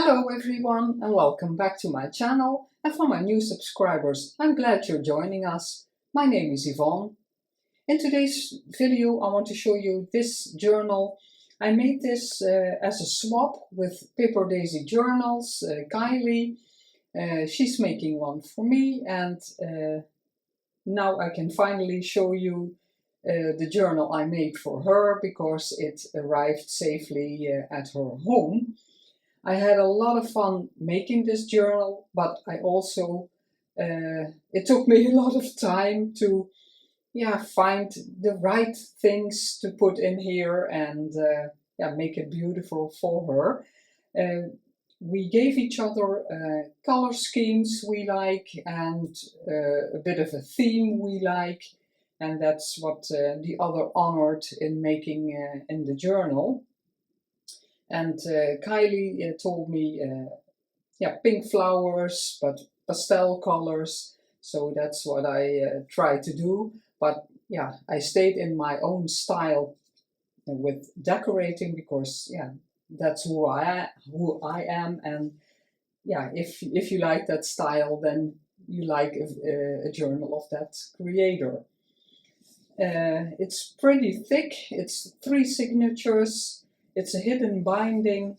Hello everyone and welcome back to my channel, and for my new subscribers, I'm glad you're joining us. My name is Yvonne. In today's video I want to show you this journal. I made this as a swap with PaperDaisyJournals, Kylie. She's making one for me, and now I can finally show you the journal I made for her because it arrived safely at her home. I had a lot of fun making this journal, but I also, it took me a lot of time to find the right things to put in here and make it beautiful for her. We gave each other color schemes we like and a bit of a theme we like, and that's what the other honored in making in the journal. And Kylie told me, pink flowers, but pastel colors. So that's what I try to do. But yeah, I stayed in my own style with decorating because that's who I am. And yeah, if you like that style, then you like a journal of that creator. It's pretty thick. It's 3 signatures. It's a hidden binding,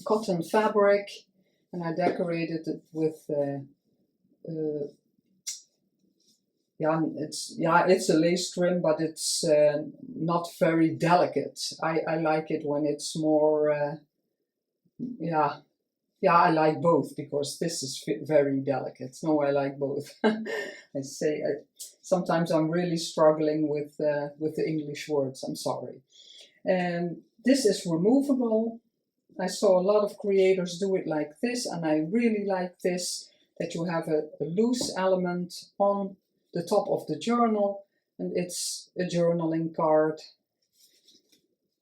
cotton fabric, and I decorated it with it's a lace trim, but it's not very delicate. I like it when it's more I like both because this is very delicate. No, I like both. Sometimes I'm really struggling with the English words. I'm sorry. And this is removable. I saw a lot of creators do it like this, and I really like this, that you have a loose element on the top of the journal, and it's a journaling card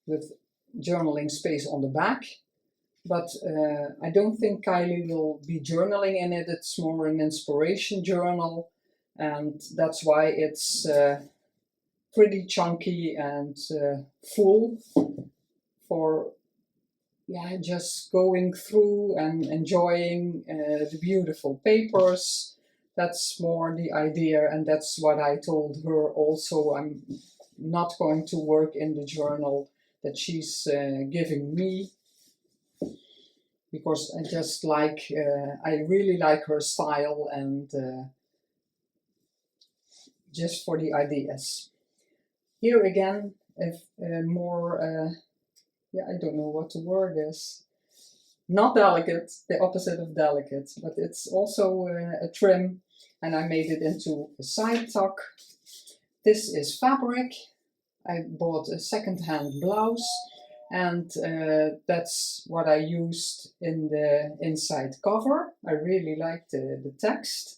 with journaling space on the back. But I don't think Kylie will be journaling in it. It's more an inspiration journal, and that's why it's pretty chunky and full for just going through and enjoying the beautiful papers. That's more the idea, and that's what I told her also. I'm not going to work in the journal that she's giving me because I just like, I really like her style, and just for the ideas. Here again, more, I don't know what the word is. Not delicate, the opposite of delicate, but it's also a trim, and I made it into a side tuck. This is fabric. I bought a second-hand blouse, and that's what I used in the inside cover. I really liked the text.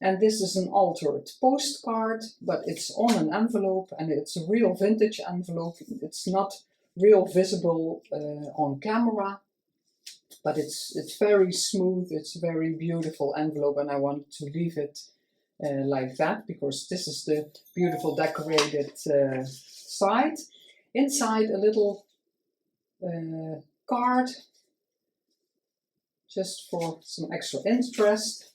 And this is an altered postcard, but it's on an envelope, and it's a real vintage envelope. It's not real visible on camera, but it's very smooth. It's a very beautiful envelope, and I wanted to leave it like that because this is the beautiful decorated side. Inside a little card, just for some extra interest.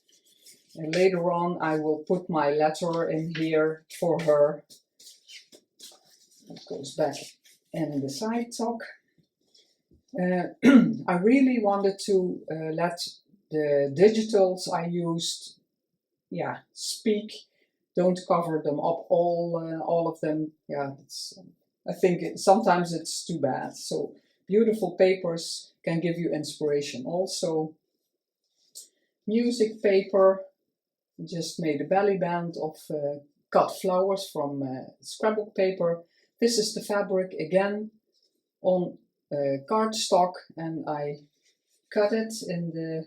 And later on I will put my letter in here for her. It goes back in the side tuck. I really wanted to let the digitals I used speak. Don't cover them up, all of them. I think sometimes it's too bad. So beautiful papers can give you inspiration. Also music paper. Just made a belly band of cut flowers from scrapbook paper. This is the fabric again on cardstock, and I cut it in the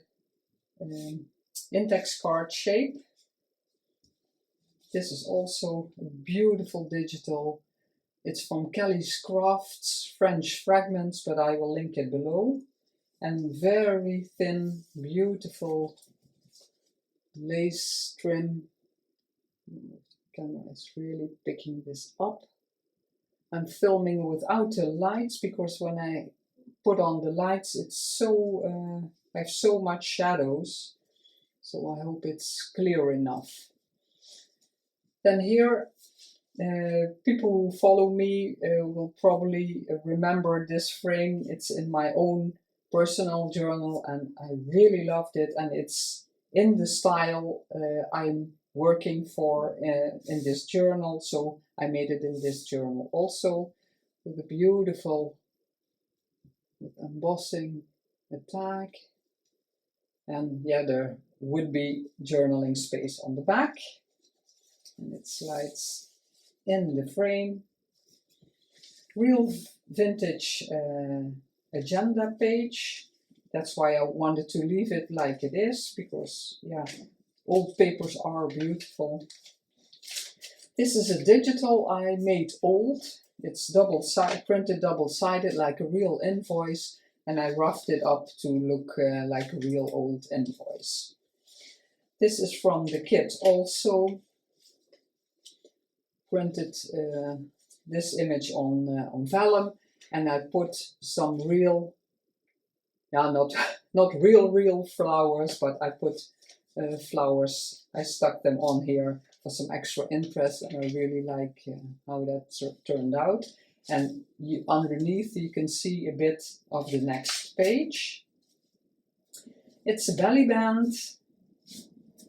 index card shape. This is also a beautiful digital. It's from KellysCraftsByKelly French Fragments, but I will link it below. And very thin, beautiful lace trim. The camera is really picking this up. I'm filming without the lights because when I put on the lights, it's so, I have so much shadows, so I hope it's clear enough. Then here, people who follow me will probably remember this frame. It's in my own personal journal and I really loved it, and it's in the style I'm working for in this journal, so I made it in this journal also, with a beautiful embossing, a tag, and yeah, there would be journaling space on the back, and it slides in the frame. Real vintage agenda page. That's why I wanted to leave it like it is, because yeah, old papers are beautiful. This is a digital I made old. It's printed double-sided like a real invoice, and I roughed it up to look like a real old invoice. This is from the kit also. Printed this image on vellum, and I put some real, yeah, not real flowers, but I put flowers. I stuck them on here for some extra interest, and I really like how that turned out. And underneath you can see a bit of the next page. It's a belly band,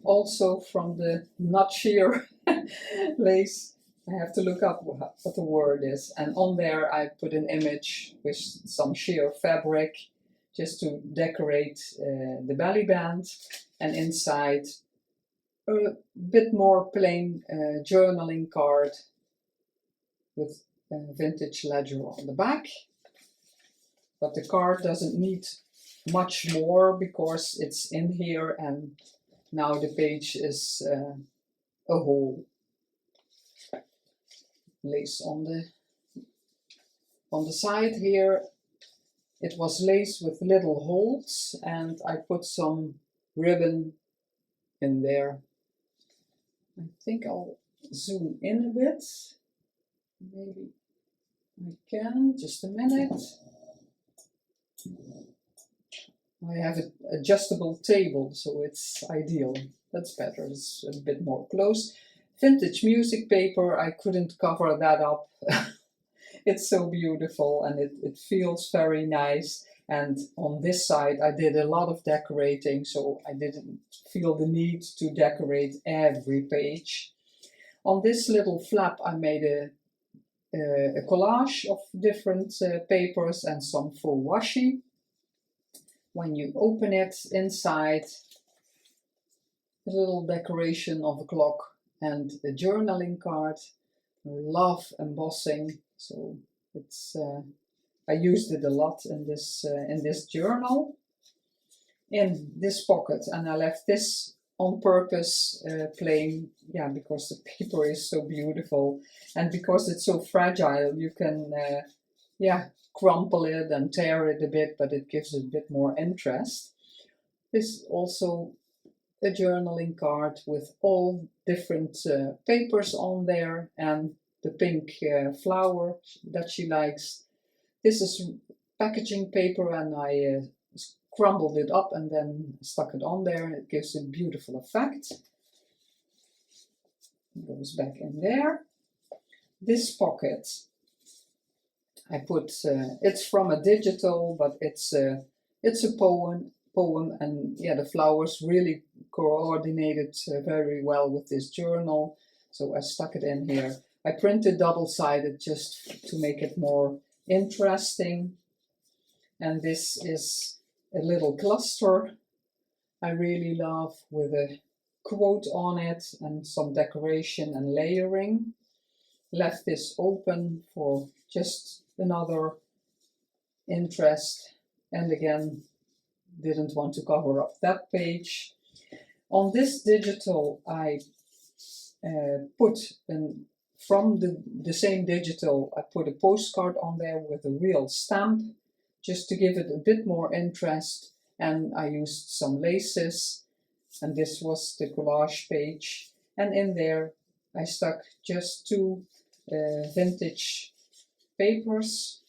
also from the not sheer lace. I have to look up what the word is, and on there I put an image with some sheer fabric just to decorate the belly band, and inside a bit more plain journaling card with vintage ledger on the back. But the card doesn't need much more because it's in here, and now the page is a whole. Lace on the side here. It was laced with little holes, and I put some ribbon in there. I think I'll zoom in a bit. Maybe I can. Just a minute. I have an adjustable table, so it's ideal. That's better. It's a bit more close. Vintage music paper, I couldn't cover that up. It's so beautiful, and it feels very nice. And on this side I did a lot of decorating, so I didn't feel the need to decorate every page. On this little flap I made a collage of different papers and some full washi. When you open it, inside a little decoration of a clock and a journaling card. I love embossing, so it's I used it a lot in this journal. In this pocket, and I left this on purpose plain, yeah, because the paper is so beautiful, and because it's so fragile, you can yeah, crumple it and tear it a bit, but it gives it a bit more interest. This also a journaling card with all different papers on there, and the pink flower that she likes. This is packaging paper, and I crumbled it up and then stuck it on there, and it gives a beautiful effect. It goes back in there. This pocket I put, it's from a digital, but it's a poem, and yeah, the flowers really coordinated very well with this journal, so I stuck it in here. I printed double-sided just to make it more interesting, and this is a little cluster I really love with a quote on it and some decoration and layering. Left this open for just another interest, and again didn't want to cover up that page. On this digital I put from the same digital I put a postcard on there with a real stamp just to give it a bit more interest, and I used some laces, and this was the collage page, and in there I stuck just two vintage papers.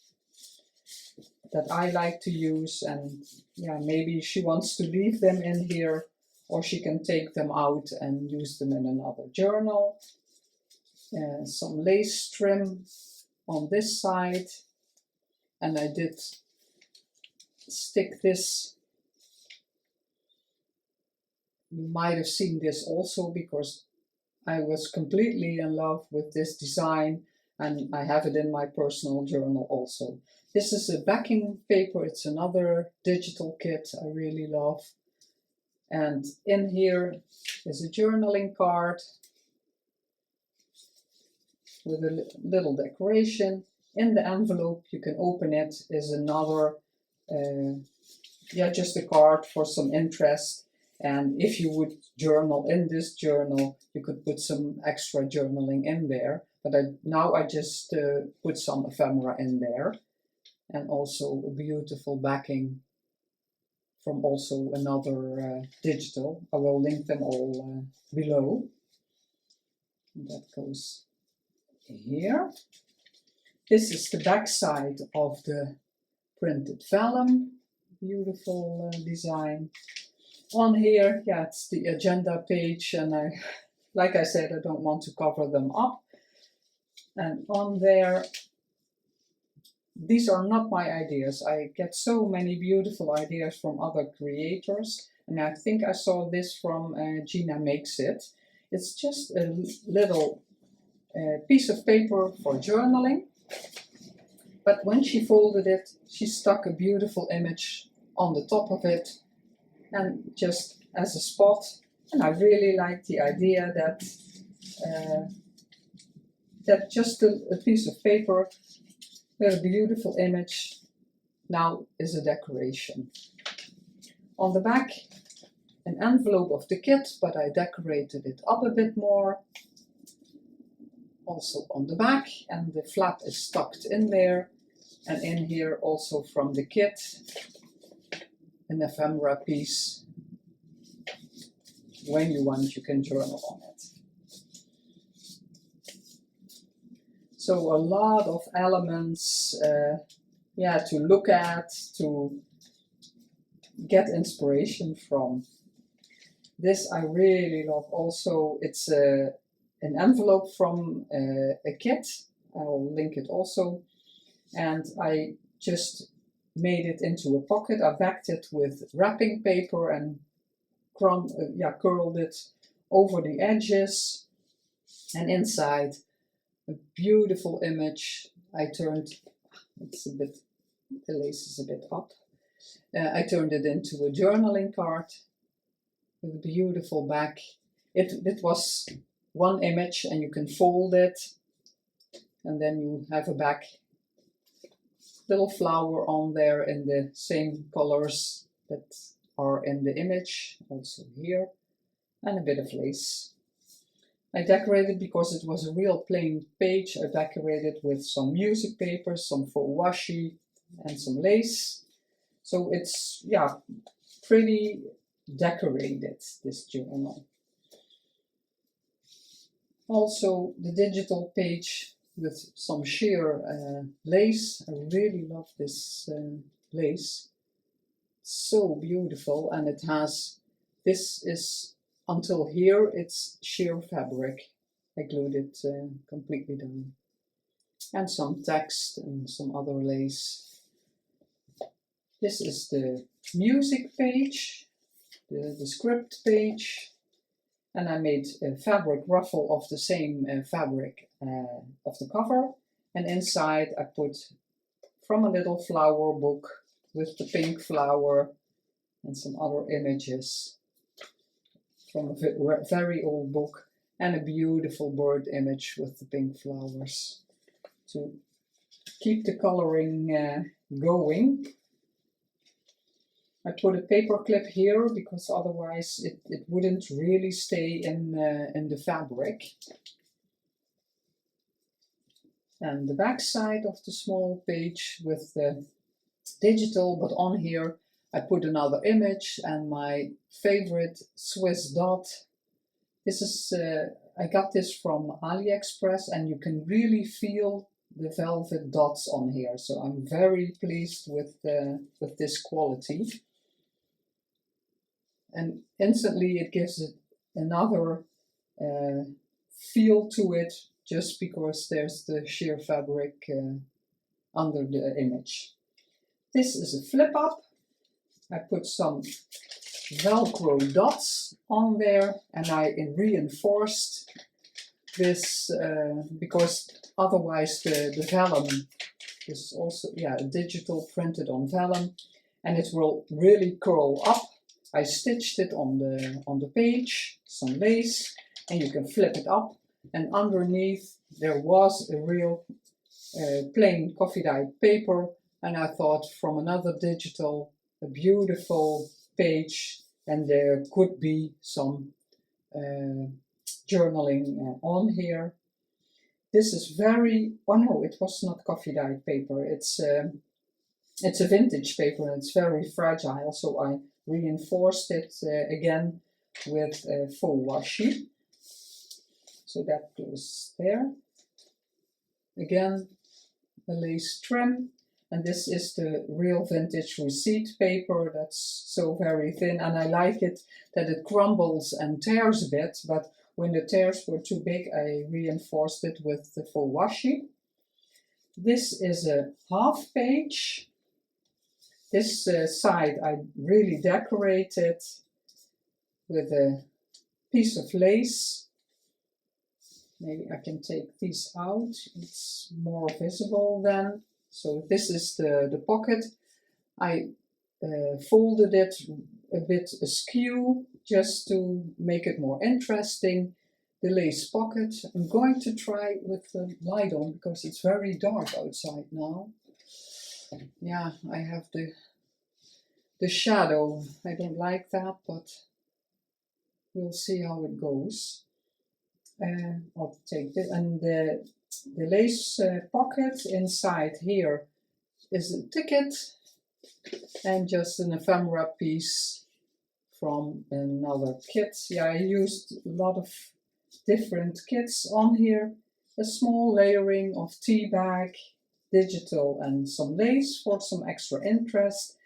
that I like to use, and yeah, maybe she wants to leave them in here, or she can take them out and use them in another journal. Some lace trim on this side, and I did stick this. You might have seen this also because I was completely in love with this design, and I have it in my personal journal also. This is a backing paper. It's another digital kit I really love. And in here is a journaling card with a little decoration. In the envelope, you can open it, is another, just a card for some interest. And if you would journal in this journal, you could put some extra journaling in there. But now I just put some ephemera in there. And also a beautiful backing from also another digital. I will link them all below. And that goes here. This is the back side of the printed vellum. Beautiful design. On here, yeah, it's the agenda page, and like I said, I don't want to cover them up. And on there, these are not my ideas. I get so many beautiful ideas from other creators, and I think I saw this from Gina Makes It. It's just a little piece of paper for journaling, but when she folded it, she stuck a beautiful image on the top of it, and just as a spot. And I really like the idea that that just a piece of paper with a beautiful image now is a decoration. On the back, an envelope of the kit, but I decorated it up a bit more. Also on the back, and the flap is tucked in there. And in here also from the kit, an ephemera piece. When you want, you can journal on it. So a lot of elements, to look at, to get inspiration from. This I really love also. It's an envelope from a kit. I'll link it also. And I just made it into a pocket. I backed it with wrapping paper and curled it over the edges, and inside a beautiful image. I turned, the lace is a bit up. I turned it into a journaling card with a beautiful back. It was one image, and you can fold it, and then you have a back. Little flower on there in the same colors that are in the image, also here, and a bit of lace. I decorated because it was a real plain page. I decorated with some music paper, some faux washi, and some lace. So it's, pretty decorated, this journal. Also the digital page with some sheer lace. I really love this lace. So beautiful, and it has, this is until here, it's sheer fabric. I glued it completely down. And some text and some other lace. This is the music page, the script page. And I made a fabric ruffle of the same fabric of the cover. And inside I put from a little flower book with the pink flower and some other images from a very old book, and a beautiful bird image with the pink flowers to keep the coloring going. I put a paper clip here because otherwise it wouldn't really stay in the fabric. And the back side of the small page with the digital, but on here I put another image and my favorite Swiss dot. This is, I got this from AliExpress, and you can really feel the velvet dots on here, so I'm very pleased with this quality. And instantly it gives it another feel to it, just because there's the sheer fabric under the image. This is a flip up. I put some Velcro dots on there, and I reinforced this because otherwise the vellum is also, yeah, digital printed on vellum, and it will really curl up. I stitched it on the page, some lace, and you can flip it up, and underneath there was a real plain coffee dyed paper, and I thought from another digital, a beautiful page, and there could be some journaling on here. This is very, oh no, it was not coffee dyed paper, it's a vintage paper, and it's very fragile, so I reinforced it again with faux washi. So that goes there. Again, a lace trim, and this is the real vintage receipt paper that's so very thin, and I like it that it crumbles and tears a bit, but when the tears were too big I reinforced it with the faux washi. This is a half page. This side I really decorated with a piece of lace. Maybe I can take these out, it's more visible then. So this is the pocket. I folded it a bit askew just to make it more interesting. The lace pocket, I'm going to try with the light on because it's very dark outside now. Yeah, I have the shadow. I don't like that, but we'll see how it goes. I'll take this, and the lace pocket inside here is a ticket and just an ephemera piece from another kit. Yeah, I used a lot of different kits on here. A small layering of tea bag, digital, and some lace for some extra interest.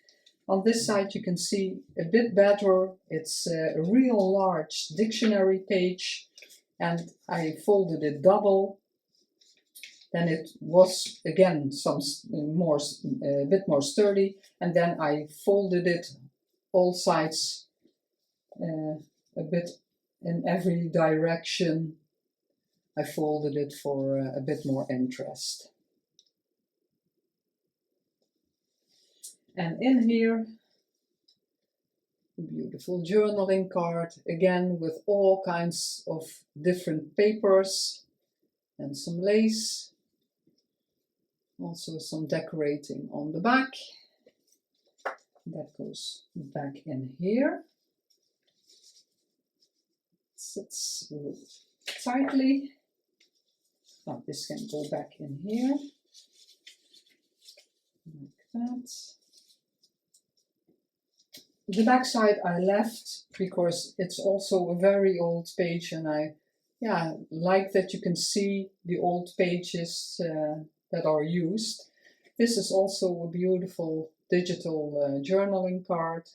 On this side you can see a bit better. It's a real large dictionary page, and I folded it double. Then it was again a bit more sturdy, and then I folded it all sides a bit in every direction. I folded it for a bit more interest. And in here, a beautiful journaling card, again with all kinds of different papers and some lace. Also some decorating on the back. That goes back in here. Sits tightly. Oh, this can go back in here. Like that. The back side I left because it's also a very old page, and I like that you can see the old pages that are used. This is also a beautiful digital journaling card,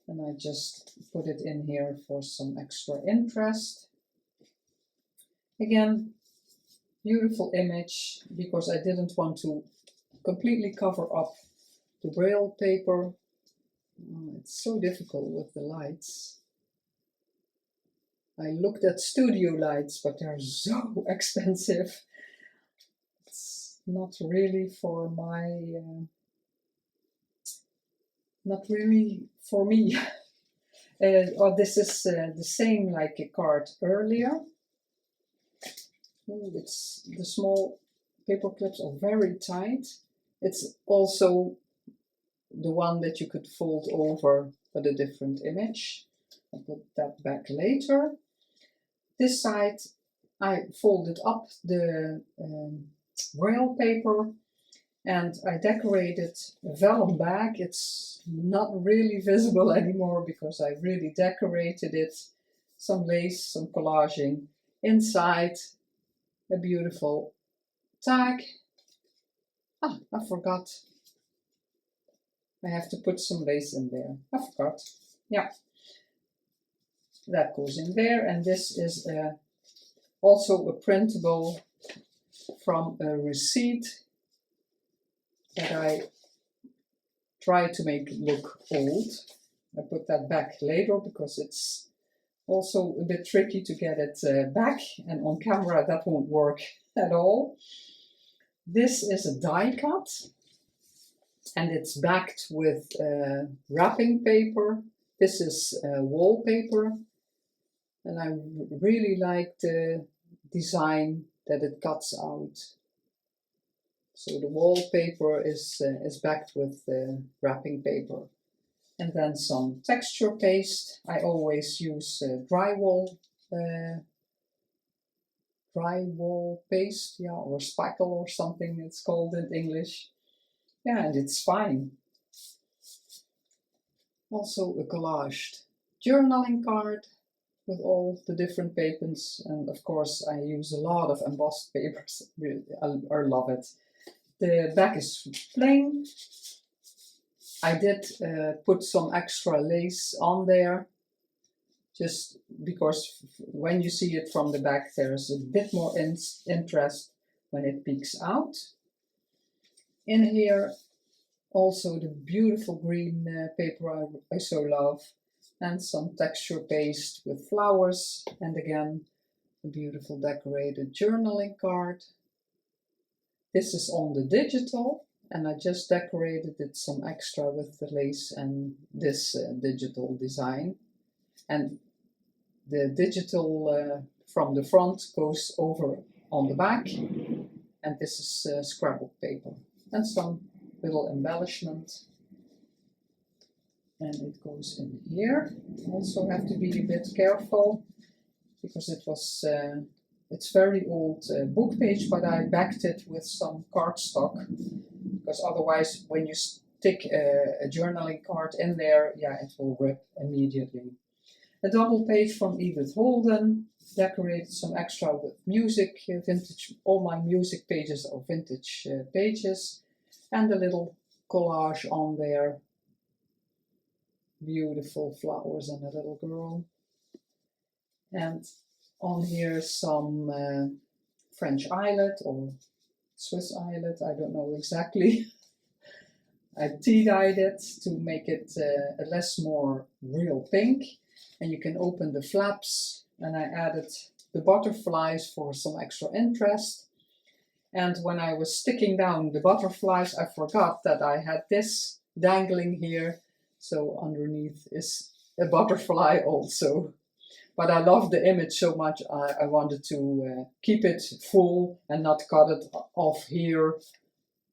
and I just put it in here for some extra interest. Again, beautiful image because I didn't want to completely cover up the braille paper. Oh, it's so difficult with the lights. I looked at studio lights, but they're so expensive. It's not really for my, not really for me. This is the same like a card earlier. Ooh, it's the small paper clips are very tight. It's also the one that you could fold over with a different image. I'll put that back later. This side I folded up the braille paper and I decorated a vellum bag. It's not really visible anymore because I really decorated it. Some lace, some collaging. Inside a beautiful tag Ah, I forgot. I have to put some lace in there. I forgot. Yeah, that goes in there, and this is also a printable from a receipt that I try to make look old. I put that back later because it's also a bit tricky to get it back, and on camera that won't work at all. This is a die cut, and it's backed with wrapping paper. This is wallpaper, and I really like the design that it cuts out. So the wallpaper is backed with wrapping paper. And then some texture paste. I always use drywall paste, yeah, or spackle or something it's called in English. Yeah, and it's fine. Also a collaged journaling card with all the different papers, and of course I use a lot of embossed papers. Really, I love it. The back is plain. I did put some extra lace on there, just because when you see it from the back there's a bit more interest when it peeks out. In here also the beautiful green paper I so love, and some texture paste with flowers, and again a beautiful decorated journaling card. This is on the digital, and I just decorated it some extra with the lace and this digital design. And the digital from the front goes over on the back, and this is scrapbook paper and some little embellishment, and it goes in here. Also have to be a bit careful because it was it's very old book page, but I backed it with some cardstock, because otherwise when you stick a journaling card in there, yeah, it will rip immediately. A double page from Edith Holden, decorated some extra with music, vintage. All my music pages are vintage pages, and a little collage on there. Beautiful flowers and a little girl. And on here some French eyelet or Swiss eyelet, I don't know exactly. I tea-dyed it to make it a less more real pink. And you can open the flaps, and I added the butterflies for some extra interest. And when I was sticking down the butterflies, I forgot that I had this dangling here. So underneath is a butterfly also. But I love the image so much, I wanted to keep it full and not cut it off here.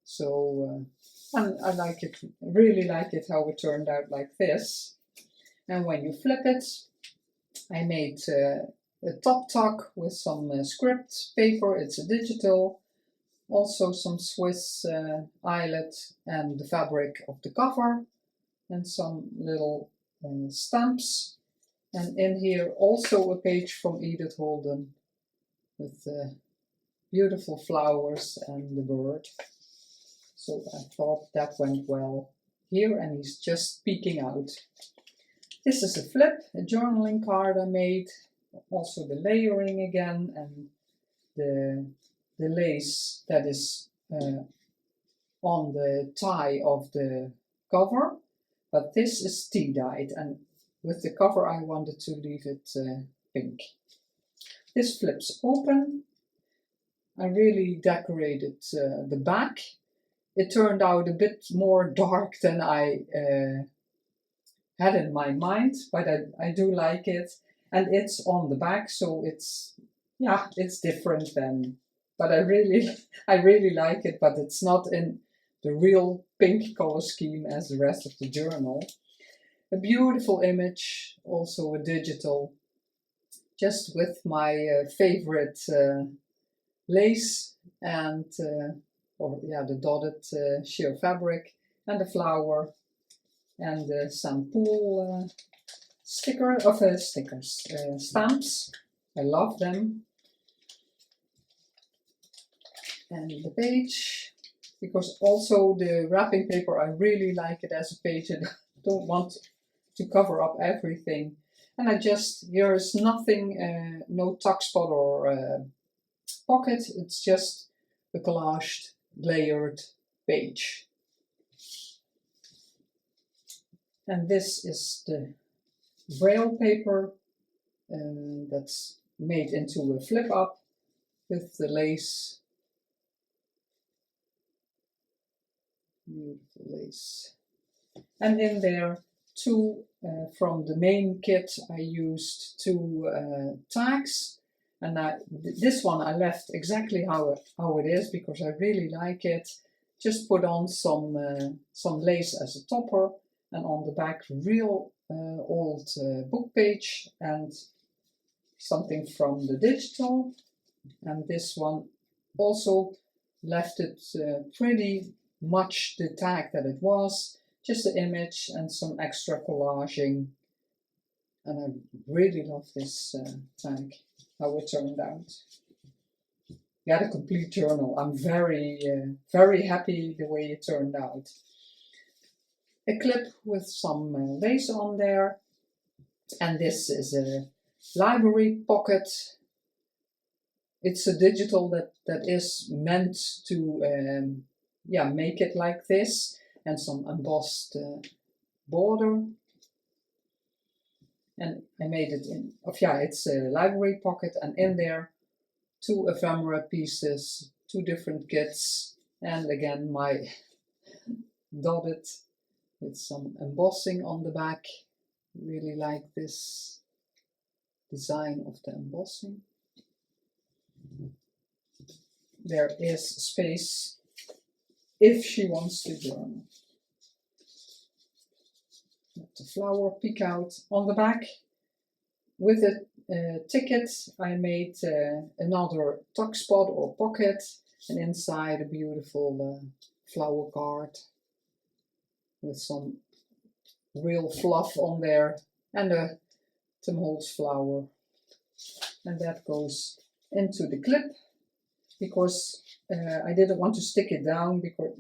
So and I like it, really like it how it turned out like this. And when you flip it, I made a top tuck with some script paper. It's a digital. Also some Swiss eyelet and the fabric of the cover, and some little stamps. And in here also a page from Edith Holden with beautiful flowers and the bird. So I thought that went well here, and he's just peeking out. This is a flip, a journaling card I made. Also the layering again, and the lace that is on the tie of the cover. But this is tea-dyed, and with the cover I wanted to leave it pink. This flips open. I really decorated the back. It turned out a bit more dark than I had in my mind, but I do like it. And it's on the back, so it's, yeah, it's different than, but I really like it, but it's not in the real pink color scheme as the rest of the journal. A beautiful image, also a digital, just with my favorite lace and the dotted sheer fabric, and the flower, and some pool stamps. I love them. And the page, because also the wrapping paper, I really like it as a page and I don't want to cover up everything. And here is nothing, no tuck spot or pocket, it's just a collaged, layered page. And this is the braille paper that's made into a flip up with the lace. Beautiful lace. And in there, from the main kit, I used 2 tags. And this one I left exactly how it is because I really like it. Just put on some lace as a topper, and on the back real old book page and something from the digital. And this one also left it pretty much the tag that it was, just the image and some extra collaging. And I really love this tag, how it turned out. Yeah, the complete journal. I'm very happy the way it turned out. A clip with some lace on there. And this is a library pocket. It's a digital that is meant to make it like this, and some embossed border. And I made it it's a library pocket, and in there 2 ephemera pieces, 2 different kits, and again my dotted with some embossing on the back. Really like this design of the embossing. There is space if she wants to journal. Let the flower peek out on the back. With a ticket I made another tuck spot or pocket, and inside a beautiful flower card with some real fluff on there, and a Tim Holtz flower. And that goes into the clip because I didn't want to stick it down because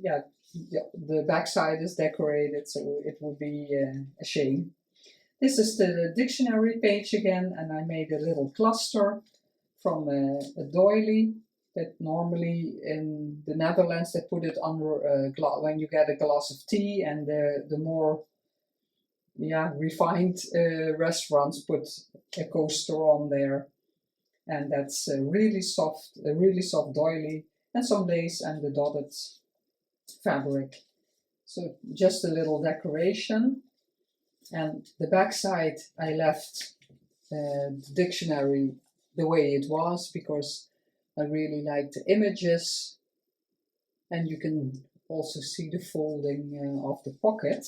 the back side is decorated, so it would be a shame. This is the dictionary page again, and I made a little cluster from a doily that normally in the Netherlands they put it under a glass when you get a glass of tea, and the more refined restaurants put a coaster on there. And that's a really soft doily, and some lace and the dotted fabric. So just a little decoration. And the back side I left the dictionary the way it was because I really like the images, and you can also see the folding of the pocket.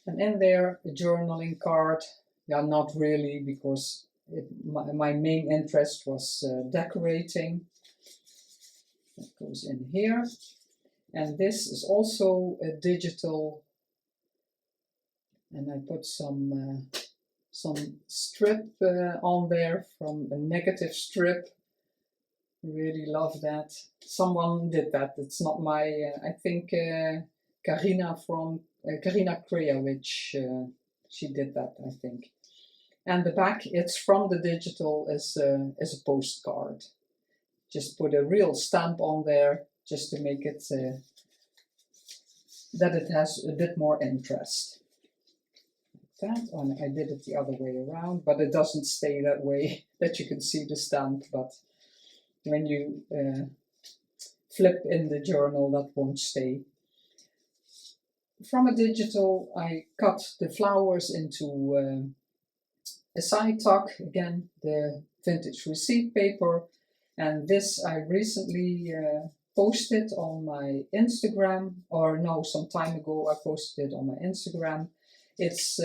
And in there a journaling card. Not really, because my main interest was decorating. That goes in here. And this is also a digital, and I put some strip on there from a negative strip. Really love that. Someone did that. It's not my, I think Karina Krejewicz, she did that, I think. And the back, it's from the digital, is a postcard. Just put a real stamp on there, just to make it that it has a bit more interest. Like that, and I did it the other way around, but it doesn't stay that way that you can see the stamp. But when you flip in the journal, that won't stay. From a digital, I cut the flowers into a side tuck, again the vintage receipt paper, and this I recently posted on my Instagram, or no, some time ago I posted it on my Instagram. It's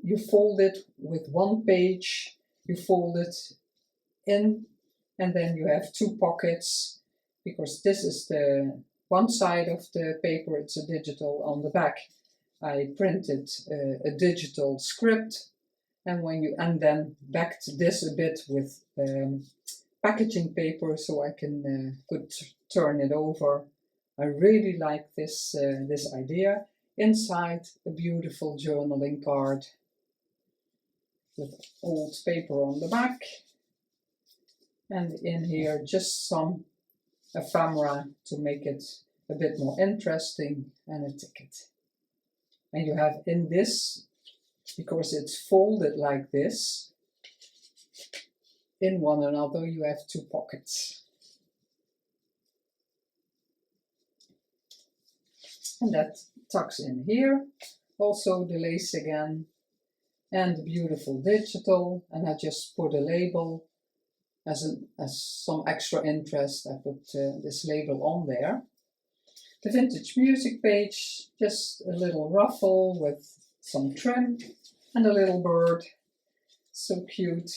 you fold it with one page, you fold it in, and then you have 2 pockets, because this is the one side of the paper, it's a digital. On the back I printed a digital script, and then backed this a bit with packaging paper so I can turn it over. I really like this, this idea. Inside a beautiful journaling card with old paper on the back. And in here just some ephemera to make it a bit more interesting and a ticket. And you have in this, because it's folded like this, in one another you have two pockets. And that tucks in here. Also the lace again and the beautiful digital, and I just put a label as some extra interest. I put this label on there. The vintage music page, just a little ruffle with some trim and a little bird, so cute.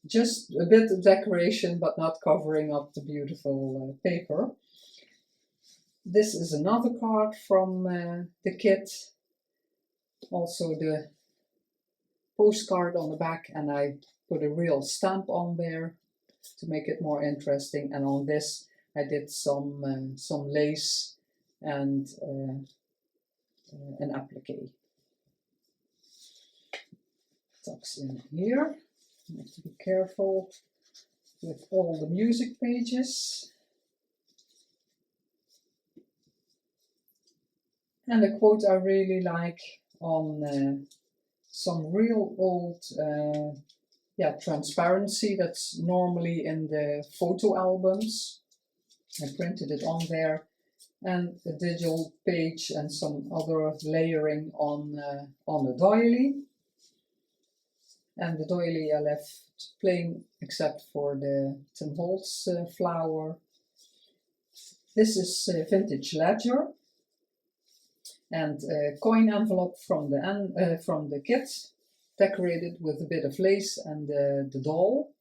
Just a bit of decoration but not covering up the beautiful paper. This is another card from the kit, also the postcard on the back, and I put a real stamp on there to make it more interesting, and on this I did some lace and an applique. Tucks in here. You have to be careful with all the music pages. And a quote I really like on some real old transparency that's normally in the photo albums. I printed it on there, and a digital page and some other layering on the doily. And the doily I left plain except for the Tim Holtz flower. This is vintage ledger and a coin envelope from the kit, decorated with a bit of lace and the doll.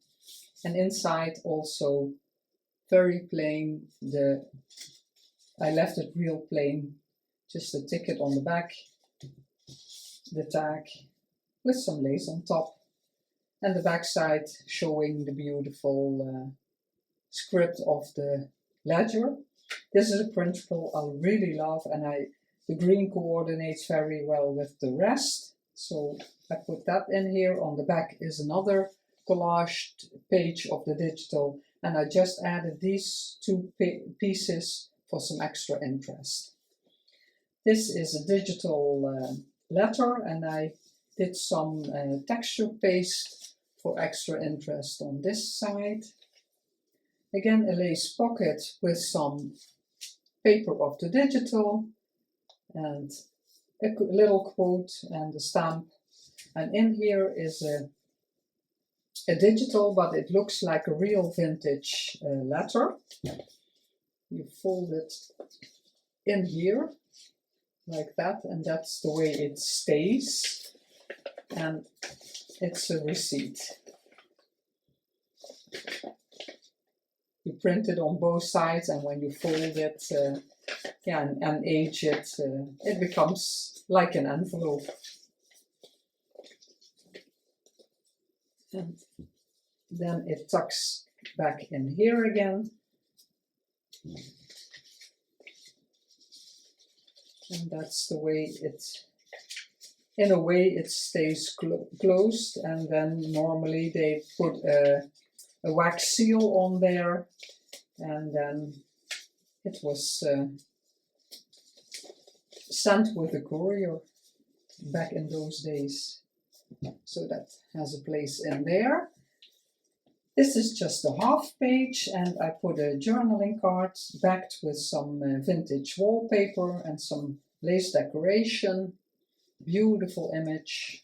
And inside also very plain. I left it real plain, just a ticket on the back, the tag with some lace on top, and the back side showing the beautiful script of the ledger. This is a principle I really love, and the green coordinates very well with the rest, so I put that in here. On the back is another collaged page of the digital, and I just added these two pieces for some extra interest. This is a digital letter, and I did some texture paste for extra interest on this side. Again, a lace pocket with some paper of the digital and a little quote and a stamp. And in here is a digital, but it looks like a real vintage letter. You fold it in here like that, and that's the way it stays, and it's a receipt. You print it on both sides, and when you fold it and age it, it becomes like an envelope. And then it tucks back in here again. And that's the way in a way it stays closed, and then normally they put a wax seal on there, and then it was sent with a courier back in those days. So that has a place in there. This is just a half page, and I put a journaling card backed with some vintage wallpaper and some lace decoration. Beautiful image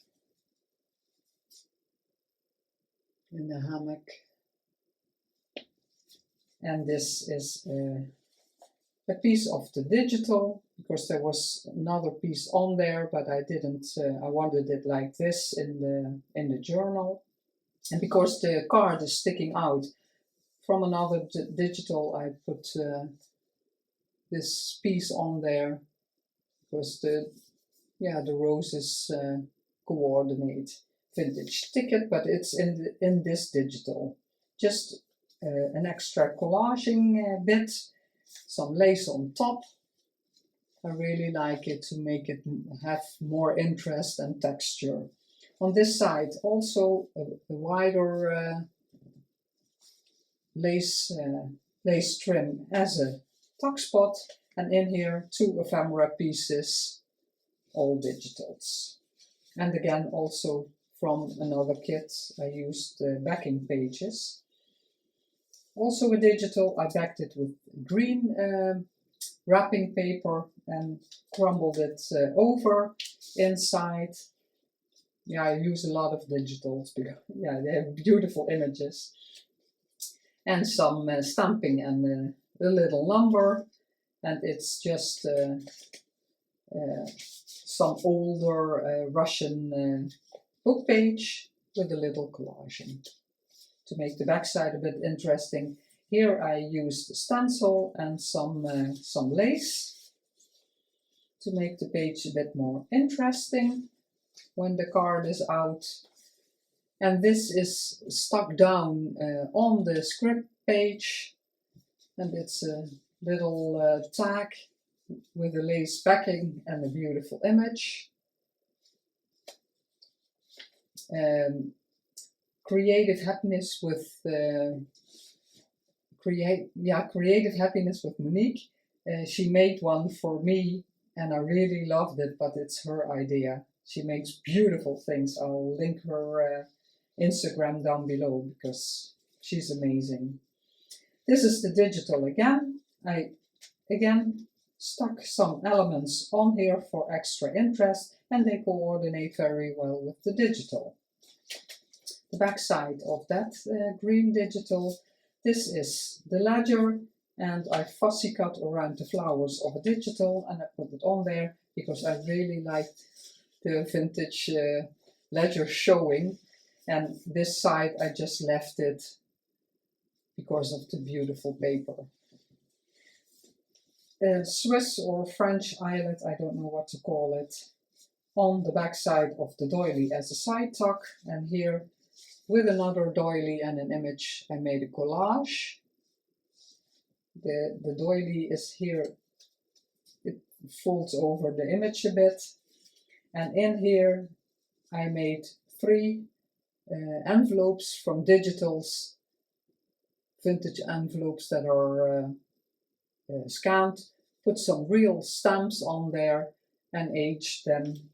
in the hammock. And this is a piece of the digital, because there was another piece on there, but I didn't. I wanted it like this in the journal. And because the card is sticking out from another digital, I put this piece on there, because the roses coordinate vintage ticket, but it's in this digital. just an extra collaging bit, some lace on top. I really like it to make it have more interest and texture. On this side also a wider lace trim as a tuck spot, and in here 2 ephemera pieces, all digitals. And again also from another kit I used backing pages. Also a digital, I backed it with green wrapping paper and crumbled it over inside. Yeah, I use a lot of digitals because yeah, they have beautiful images. And some stamping and a little number, and it's just some older Russian book page with a little collaging to make the backside a bit interesting. Here I used stencil and some lace to make the page a bit more interesting when the card is out. And this is stuck down on the script page, and it's a little tag with a lace backing and a beautiful image. Creative happiness with creative happiness with Monique. She made one for me and I really loved it, but it's her idea. She makes beautiful things. I'll link her Instagram down below because she's amazing. This is the digital again. I again stuck some elements on here for extra interest, and they coordinate very well with the digital. The back side of that green digital, this is the ledger, and I fussy cut around the flowers of a digital and I put it on there because I really liked the vintage ledger showing, and this side I just left it because of the beautiful paper. Swiss or French eyelet, I don't know what to call it, on the back side of the doily as a side tuck, and here with another doily and an image I made a collage. The doily is here, it folds over the image a bit, and in here I made 3 envelopes from digitals, vintage envelopes that are scanned, put some real stamps on there and aged them.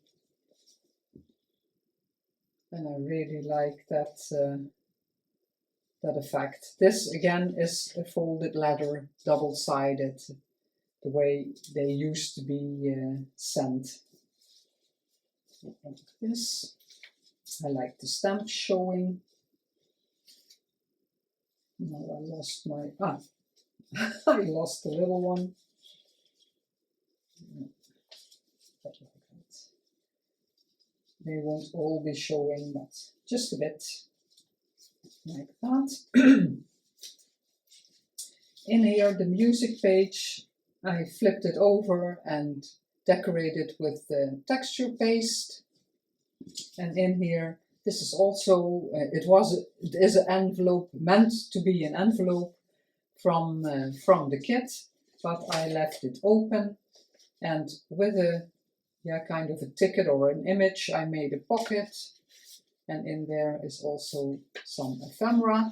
And I really like that that effect. This again is a folded letter, double-sided, the way they used to be sent. Like this. I like the stamp showing. Now I lost my I lost the little one. They won't all be showing, but just a bit like that. In here, the music page, I flipped it over and decorated with the texture paste. And in here, this is also, it is an envelope, meant to be an envelope from the kit, but I left it open, and with a kind of a ticket or an image I made a pocket, and in there is also some ephemera,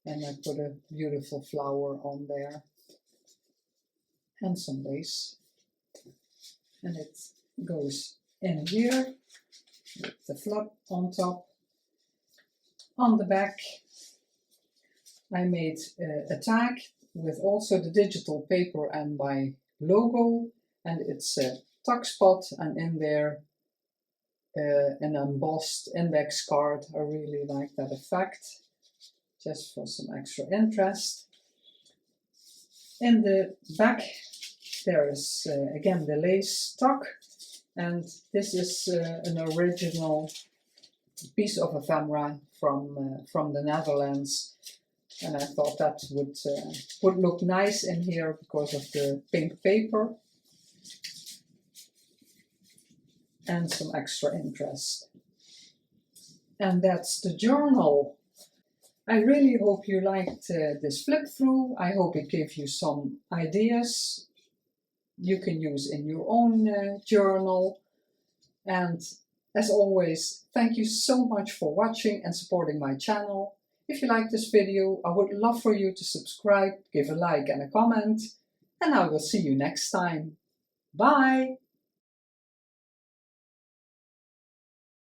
and I put a beautiful flower on there and some lace, and it goes in here with the flap on top. On the back I made a tag with also the digital paper and my logo, and it's a tuck spot, and in there an embossed index card. I really like that effect, just for some extra interest. In the back there is again the lace tuck, and this is an original piece of ephemera from the Netherlands, and I thought that would look nice in here because of the pink paper and some extra interest. And that's the journal. I really hope you liked this flip through. I hope it gave you some ideas you can use in your own journal. And as always, thank you so much for watching and supporting my channel. If you like this video, I would love for you to subscribe, give a like and a comment, and I will see you next time. Bye!